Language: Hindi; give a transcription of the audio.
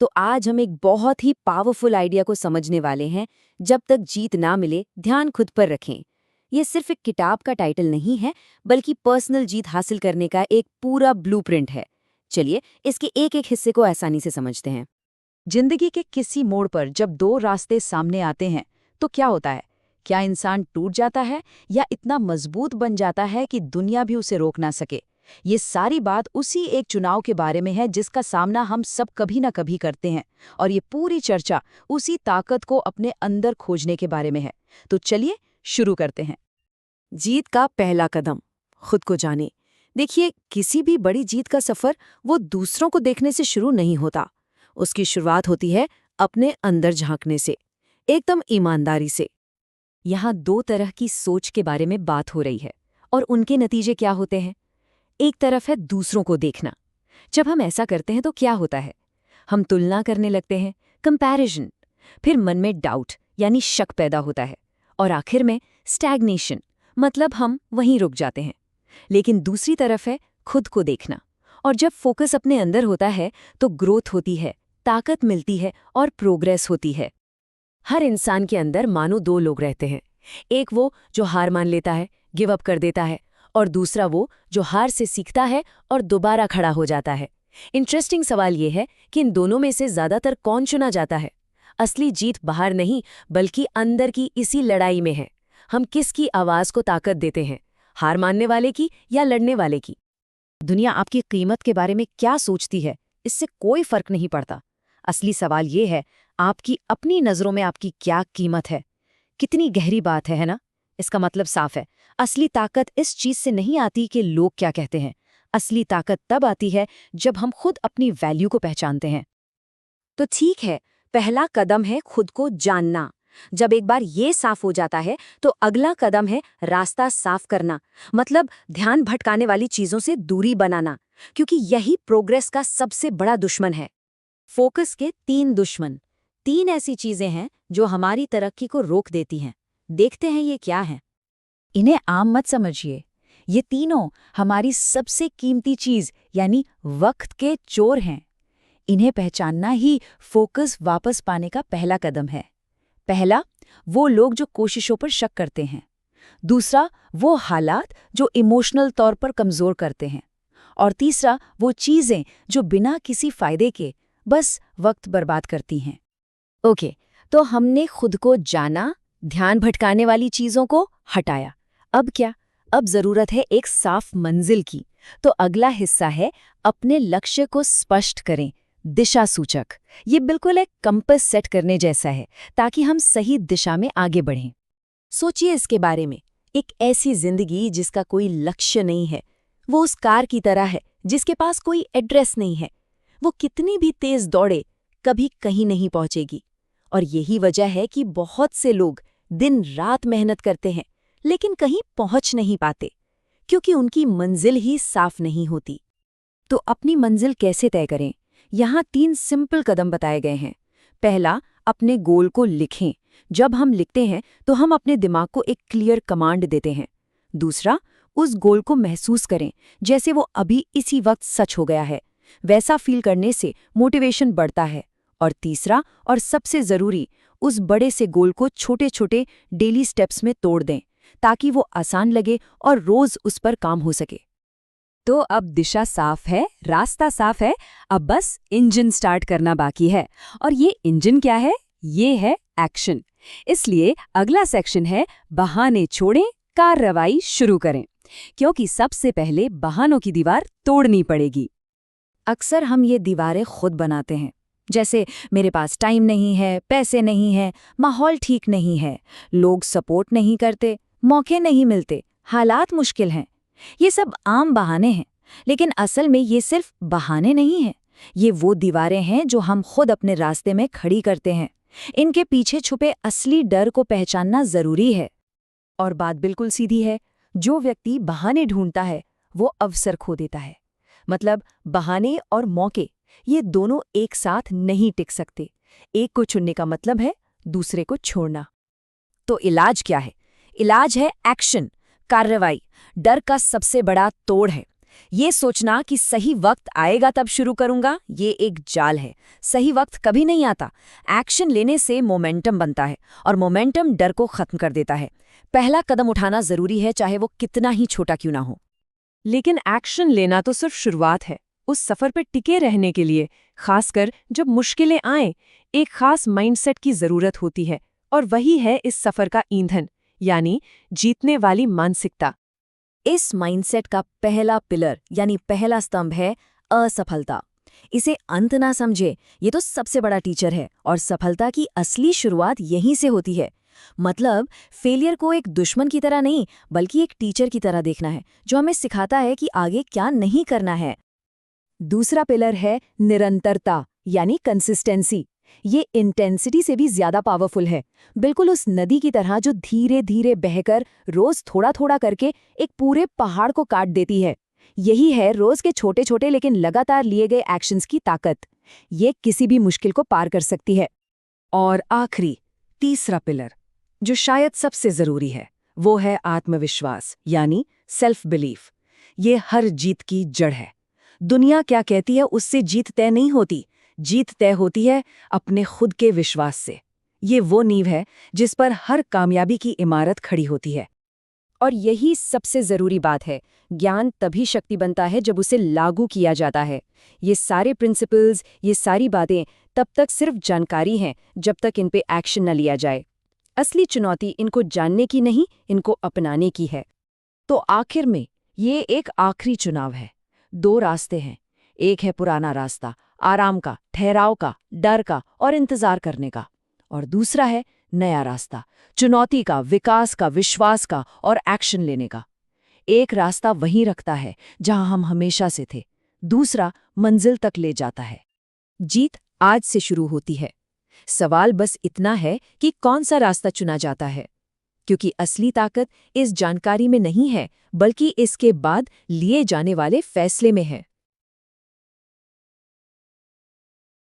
तो आज हम एक बहुत ही पावरफुल आइडिया को समझने वाले हैं। जब तक जीत ना मिले, ध्यान खुद पर रखें। ये सिर्फ एक किताब का टाइटल नहीं है, बल्कि पर्सनल जीत हासिल करने का एक पूरा ब्लूप्रिंट है। चलिए इसके एक एक हिस्से को आसानी से समझते हैं। जिंदगी के किसी मोड़ पर जब दो रास्ते सामने आते हैं तो क्या होता है? क्या इंसान टूट जाता है या इतना मजबूत बन जाता है कि दुनिया भी उसे रोक ना सके? ये सारी बात उसी एक चुनाव के बारे में है जिसका सामना हम सब कभी ना कभी करते हैं। और ये पूरी चर्चा उसी ताकत को अपने अंदर खोजने के बारे में है। तो चलिए शुरू करते हैं। जीत का पहला कदम, खुद को जाने। देखिए, किसी भी बड़ी जीत का सफर वो दूसरों को देखने से शुरू नहीं होता। उसकी शुरुआत होती है अपने अंदर झांकने से, एकदम ईमानदारी से। यहाँ दो तरह की सोच के बारे में बात हो रही है, और उनके नतीजे क्या होते हैं। एक तरफ है दूसरों को देखना। जब हम ऐसा करते हैं तो क्या होता है? हम तुलना करने लगते हैं, कंपैरिजन। फिर मन में डाउट यानी शक पैदा होता है, और आखिर में स्टैग्नेशन, मतलब हम वहीं रुक जाते हैं। लेकिन दूसरी तरफ है खुद को देखना, और जब फोकस अपने अंदर होता है तो ग्रोथ होती है, ताकत मिलती है और प्रोग्रेस होती है। हर इंसान के अंदर मानो दो लोग रहते हैं। एक वो जो हार मान लेता है, गिव अप कर देता है, और दूसरा वो जो हार से सीखता है और दोबारा खड़ा हो जाता है। इंटरेस्टिंग सवाल ये है कि इन दोनों में से ज्यादातर कौन चुना जाता है? असली जीत बाहर नहीं, बल्कि अंदर की इसी लड़ाई में है। हम किसकी आवाज को ताकत देते हैं, हार मानने वाले की या लड़ने वाले की? दुनिया आपकी कीमत के बारे में क्या सोचती है, इससे कोई फर्क नहीं पड़ता। असली सवाल ये है, आपकी अपनी नजरों में आपकी क्या कीमत है? कितनी गहरी बात है ना? इसका मतलब साफ है, असली ताकत इस चीज से नहीं आती कि लोग क्या कहते हैं। असली ताकत तब आती है जब हम खुद अपनी वैल्यू को पहचानते हैं। तो ठीक है, पहला कदम है खुद को जानना। जब एक बार ये साफ हो जाता है तो अगला कदम है रास्ता साफ करना, मतलब ध्यान भटकाने वाली चीजों से दूरी बनाना, क्योंकि यही प्रोग्रेस का सबसे बड़ा दुश्मन है। फोकस के तीन दुश्मन, तीन ऐसी चीजें हैं जो हमारी तरक्की को रोक देती हैं। देखते हैं ये क्या है। इन्हें आम मत समझिए। ये तीनों हमारी सबसे कीमती चीज यानी वक्त के चोर हैं। इन्हें पहचानना ही फोकस वापस पाने का पहला कदम है। पहला, वो लोग जो कोशिशों पर शक करते हैं। दूसरा, वो हालात जो इमोशनल तौर पर कमजोर करते हैं। और तीसरा, वो चीजें जो बिना किसी फायदे के बस वक्त बर्बाद करती हैं। ओके, तो हमने खुद को जाना, ध्यान भटकाने वाली चीजों को हटाया। अब क्या? अब जरूरत है एक साफ मंजिल की। तो अगला हिस्सा है अपने लक्ष्य को स्पष्ट करें, दिशा सूचक। ये बिल्कुल एक कंपास सेट करने जैसा है, ताकि हम सही दिशा में आगे बढ़ें। सोचिए इसके बारे में, एक ऐसी जिंदगी जिसका कोई लक्ष्य नहीं है, वो उस कार की तरह है जिसके पास कोई एड्रेस नहीं है। वो कितनी भी तेज दौड़े, कभी कहीं नहीं पहुंचेगी। और यही वजह है कि बहुत से लोग दिन रात मेहनत करते हैं, लेकिन कहीं पहुंच नहीं पाते, क्योंकि उनकी मंजिल ही साफ नहीं होती। तो अपनी मंजिल कैसे तय करें? यहाँ 3 सिंपल कदम बताए गए हैं। पहला, अपने गोल को लिखें। जब हम लिखते हैं तो हम अपने दिमाग को एक क्लियर कमांड देते हैं। दूसरा, उस गोल को महसूस करें, जैसे वो अभी इसी वक्त सच हो गया है। वैसा फील करने से मोटिवेशन बढ़ता है। और तीसरा और सबसे जरूरी, उस बड़े से गोल को छोटे छोटे डेली स्टेप्स में तोड़ दें, ताकि वो आसान लगे और रोज उस पर काम हो सके। तो अब दिशा साफ है, रास्ता साफ है, अब बस इंजन स्टार्ट करना बाकी है। और ये इंजन क्या है? ये है एक्शन। इसलिए अगला सेक्शन है बहाने छोड़ें, कार्रवाई शुरू करें। क्योंकि सबसे पहले बहानों की दीवार तोड़नी पड़ेगी। अक्सर हम ये दीवारें खुद बनाते हैं, जैसे मेरे पास टाइम नहीं है, पैसे नहीं है, माहौल ठीक नहीं है, लोग सपोर्ट नहीं करते, मौके नहीं मिलते, हालात मुश्किल हैं। ये सब आम बहाने हैं, लेकिन असल में ये सिर्फ बहाने नहीं हैं। ये वो दीवारें हैं जो हम खुद अपने रास्ते में खड़ी करते हैं। इनके पीछे छुपे असली डर को पहचानना जरूरी है। और बात बिल्कुल सीधी है, जो व्यक्ति बहाने ढूंढता है वो अवसर खो देता है। मतलब बहाने और मौके, ये दोनों एक साथ नहीं टिक सकते। एक को चुनने का मतलब है दूसरे को छोड़ना। तो इलाज क्या है? इलाज है एक्शन, कार्रवाई। डर का सबसे बड़ा तोड़ है। ये सोचना कि सही वक्त आएगा तब शुरू करूंगा, ये एक जाल है। सही वक्त कभी नहीं आता। एक्शन लेने से मोमेंटम बनता है और मोमेंटम डर को खत्म कर देता है। पहला कदम उठाना जरूरी है, चाहे वो कितना ही छोटा क्यों ना हो। लेकिन एक्शन लेना तो सिर्फ शुरुआत है। उस सफर पर टिके रहने के लिए, खासकर जब मुश्किलें आएं, एक खास माइंडसेट की जरूरत होती है, और वही है इस सफर का ईंधन, यानी जीतने वाली मानसिकता। इस माइंडसेट का पहला पिलर यानी पहला स्तंभ है असफलता। इसे अंत ना समझे, ये तो सबसे बड़ा टीचर है और सफलता की असली शुरुआत यहीं से होती है। मतलब फेलियर को एक दुश्मन की तरह नहीं, बल्कि एक टीचर की तरह देखना है, जो हमें सिखाता है कि आगे क्या नहीं करना है। दूसरा पिलर है निरंतरता यानी कंसिस्टेंसी। ये इंटेंसिटी से भी ज्यादा पावरफुल है, बिल्कुल उस नदी की तरह जो धीरे धीरे बहकर रोज थोड़ा थोड़ा करके एक पूरे पहाड़ को काट देती है। यही है रोज के छोटे छोटे लेकिन लगातार लिए गए एक्शंस की ताकत। ये किसी भी मुश्किल को पार कर सकती है। और आखिरी, तीसरा पिलर, जो शायद सबसे जरूरी है, वो है आत्मविश्वास यानी सेल्फ बिलीफ। ये हर जीत की जड़ है। दुनिया क्या कहती है उससे जीत तय नहीं होती। जीत तय होती है अपने खुद के विश्वास से। ये वो नींव है जिस पर हर कामयाबी की इमारत खड़ी होती है। और यही सबसे जरूरी बात है, ज्ञान तभी शक्ति बनता है जब उसे लागू किया जाता है। ये सारे प्रिंसिपल्स, ये सारी बातें तब तक सिर्फ जानकारी हैं जब तक इन पे एक्शन न लिया जाए। असली चुनौती इनको जानने की नहीं, इनको अपनाने की है। तो आखिर में ये एक आखिरी चुनाव है। दो रास्ते हैं। एक है पुराना रास्ता, आराम का, ठहराव का, डर का और इंतजार करने का। और दूसरा है नया रास्ता, चुनौती का, विकास का, विश्वास का और एक्शन लेने का। एक रास्ता वहीं रखता है जहां हम हमेशा से थे, दूसरा मंजिल तक ले जाता है। जीत आज से शुरू होती है। सवाल बस इतना है कि कौन सा रास्ता चुना जाता है, क्योंकि असली ताकत इस जानकारी में नहीं है, बल्कि इसके बाद लिए जाने वाले फैसले में है।